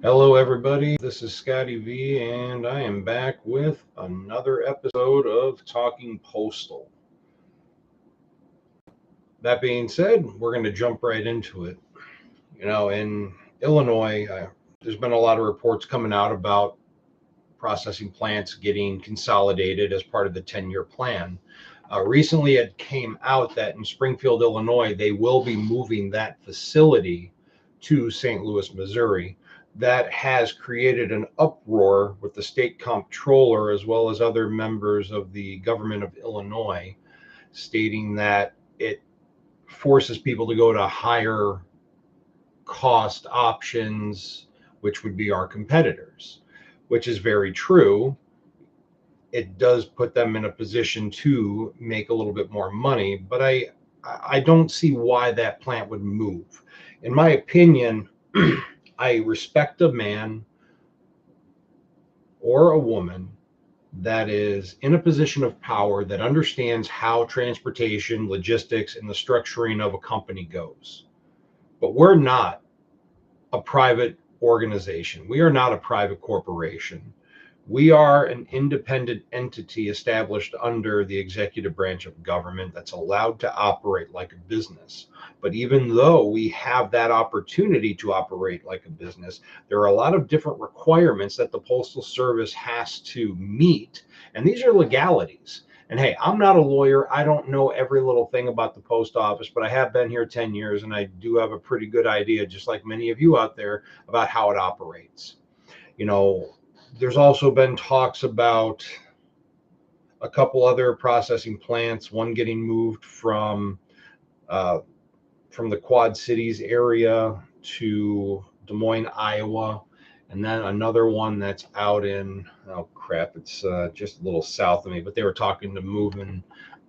Hello, everybody. This is Scotty V, and I am back with another episode of Talking Postal. That being said, we're going to jump right into it. In Illinois, there's been a lot of reports coming out about processing plants getting consolidated as part of the 10-year plan. Recently, it came out that in Springfield, Illinois, they will be moving that facility to St. Louis, Missouri. That has created an uproar with the state comptroller as well as other members of the government of Illinois, stating that it forces people to go to higher cost options, which would be our competitors, which is very true. It does put them in a position to make a little bit more money, but I don't see why that plant would move. In my opinion, I respect a man or a woman that is in a position of power that understands how transportation, logistics, and the structuring of a company goes. But we're not a private organization. We are not a private corporation. We are an independent entity established under the executive branch of government that's allowed to operate like a business. But even though we have that opportunity to operate like a business, there are a lot of different requirements that the Postal Service has to meet. And these are legalities. And hey, I'm not a lawyer. I don't know every little thing about the post office, but I have been here 10 years and I do have a pretty good idea, just like many of you out there, about how it operates. You know, there's also been talks about a couple other processing plants, one getting moved uh, from the Quad Cities area to Des Moines, Iowa, and then another one that's out in, oh crap, it's just a little south of me, but they were talking to moving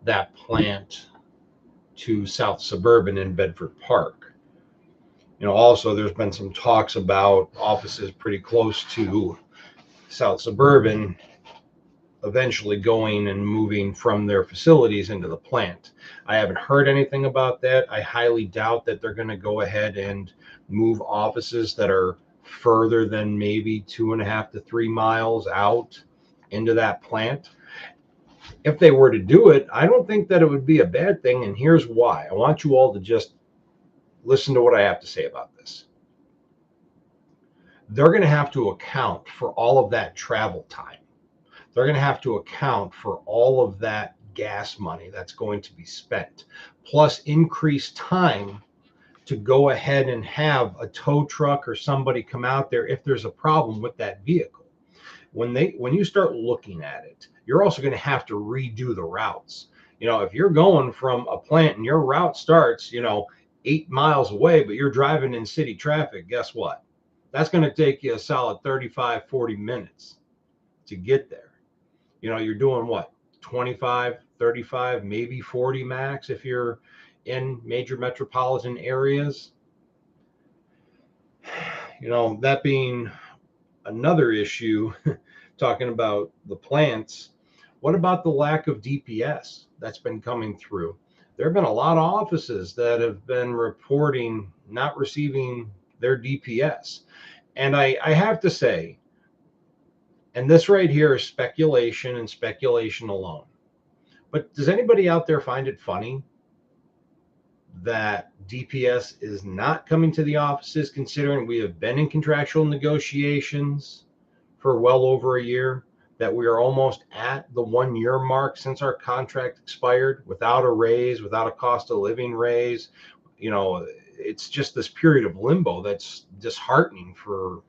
that plant to South Suburban in Bedford Park. Also there's been some talks about offices pretty close to South Suburban eventually going and moving from their facilities into the plant. I haven't heard anything about that. I highly doubt that they're going to go ahead and move offices that are further than maybe 2.5 to 3 miles out into that plant. If they were to do it, I don't think that it would be a bad thing. And here's why. I want you all to just listen to what I have to say about this. They're going to have to account for all of that travel time. They're going to have to account for all of that gas money that's going to be spent, plus increased time to go ahead and have a tow truck or somebody come out there if there's a problem with that vehicle. When you start looking at it, you're also going to have to redo the routes. If you're going from a plant and your route starts, 8 miles away, but you're driving in city traffic, guess what? That's going to take you a solid 35, 40 minutes to get there. You're doing what, 25, 35, maybe 40 max if you're in major metropolitan areas. That being another issue, talking about the plants, what about the lack of DPS that's been coming through? There have been a lot of offices that have been reporting not receiving their DPS. And I have to say, and this right here is speculation and speculation alone. But does anybody out there find it funny that DPS is not coming to the offices, considering we have been in contractual negotiations for well over a year, that we are almost at the 1 year mark since our contract expired without a raise, without a cost of living raise? It's just this period of limbo that's disheartening for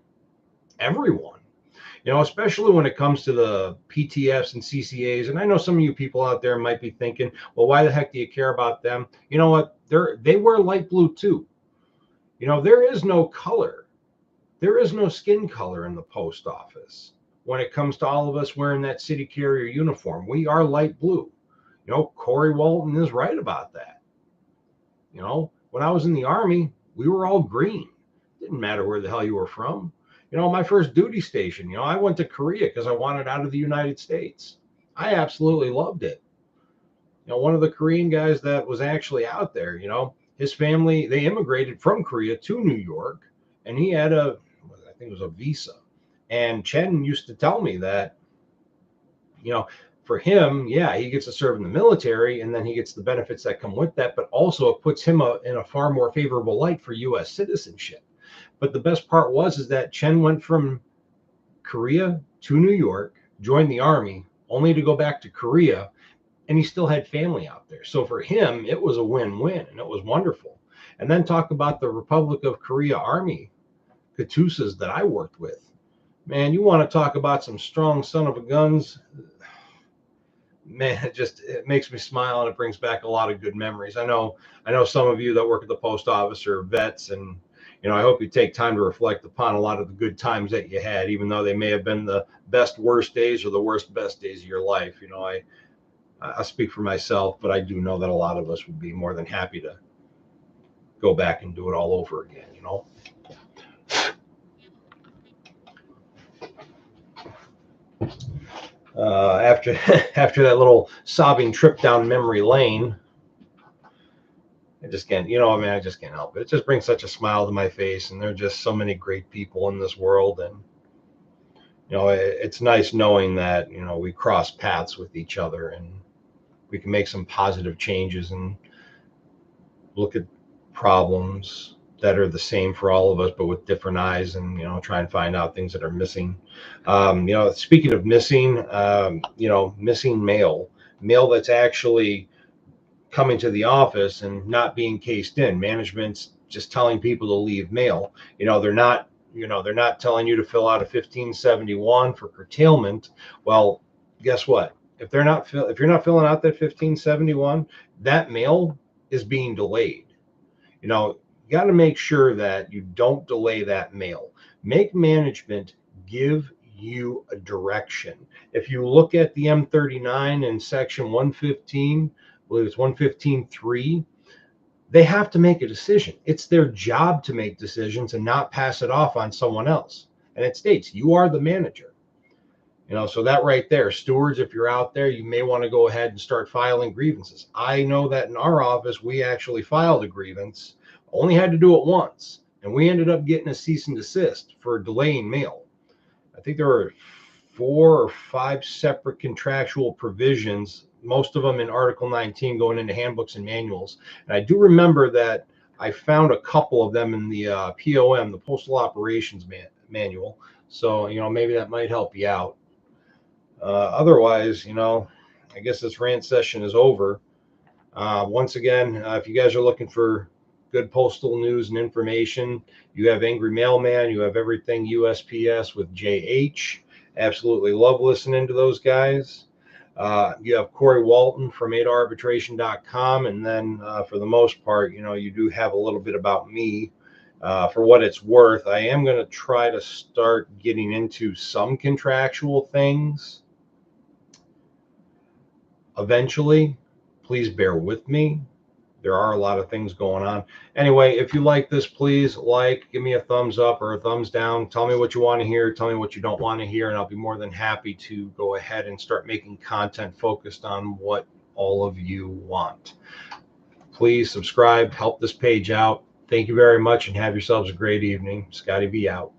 everyone. Especially when it comes to the PTFs and CCAs. And I know some of you people out there might be thinking, well, why the heck do you care about them? You know what? They wear light blue too. There is no color. There is no skin color in the post office when it comes to all of us wearing that city carrier uniform. We are light blue. Corey Walton is right about that. When I was in the Army, we were all green. Didn't matter where the hell you were from. My first duty station, I went to Korea because I wanted out of the United States. I absolutely loved it. One of the Korean guys that was actually out there, his family, they immigrated from Korea to New York, and he had I think it was a visa. And Chen used to tell me that, for him, yeah, he gets to serve in the military and then he gets the benefits that come with that, but also it puts him in a far more favorable light for U.S. citizenship. But the best part is that Chen went from Korea to New York, joined the army, only to go back to Korea, and he still had family out there. So for him, it was a win-win, and it was wonderful. And then talk about the Republic of Korea Army, Katusas that I worked with. Man, you want to talk about some strong son of a guns? Man, it makes me smile, and it brings back a lot of good memories. I know some of you that work at the post office are vets, and I hope you take time to reflect upon a lot of the good times that you had, even though they may have been the best worst days or the worst best days of your life. I speak for myself, but I do know that a lot of us would be more than happy to go back and do it all over again. After after that little sobbing trip down memory lane, I just can't, I just can't help it. It just brings such a smile to my face, and there are just so many great people in this world, and it's nice knowing that we cross paths with each other, and we can make some positive changes and look at problems that are the same for all of us, but with different eyes, and try and find out things that are missing. Speaking of missing, missing mail that's actually coming to the office and not being cased in. Management's just telling people to leave mail. They're not telling you to fill out a 1571 for curtailment. Well, guess what? If you're not filling out that 1571, that mail is being delayed. You got to make sure that you don't delay that mail. Make management give you a direction. If you look at the M39 in section 115, I believe it's 115.3, they have to make a decision. It's their job to make decisions and not pass it off on someone else. And it states you are the manager. So that right there, stewards, if you're out there, you may want to go ahead and start filing grievances. I know that in our office, we actually filed a grievance, only had to do it once, and we ended up getting a cease and desist for delaying mail. I think there were 4 or 5 separate contractual provisions, most of them in Article 19 going into handbooks and manuals. And I do remember that I found a couple of them in the POM, the Postal Operations Manual. So, maybe that might help you out. Otherwise, I guess this rant session is over. Once again, if you guys are looking for good postal news and information, you have Angry Mailman, you have Everything USPS with JH. Absolutely love listening to those guys. You have Corey Walton from AdaArbitration.com, and then for the most part, you do have a little bit about me. For what it's worth, I am going to try to start getting into some contractual things eventually. Please bear with me. There are a lot of things going on. Anyway, if you like this, please give me a thumbs up or a thumbs down. Tell me what you want to hear. Tell me what you don't want to hear. And I'll be more than happy to go ahead and start making content focused on what all of you want. Please subscribe, help this page out. Thank you very much, and have yourselves a great evening. Scotty V out.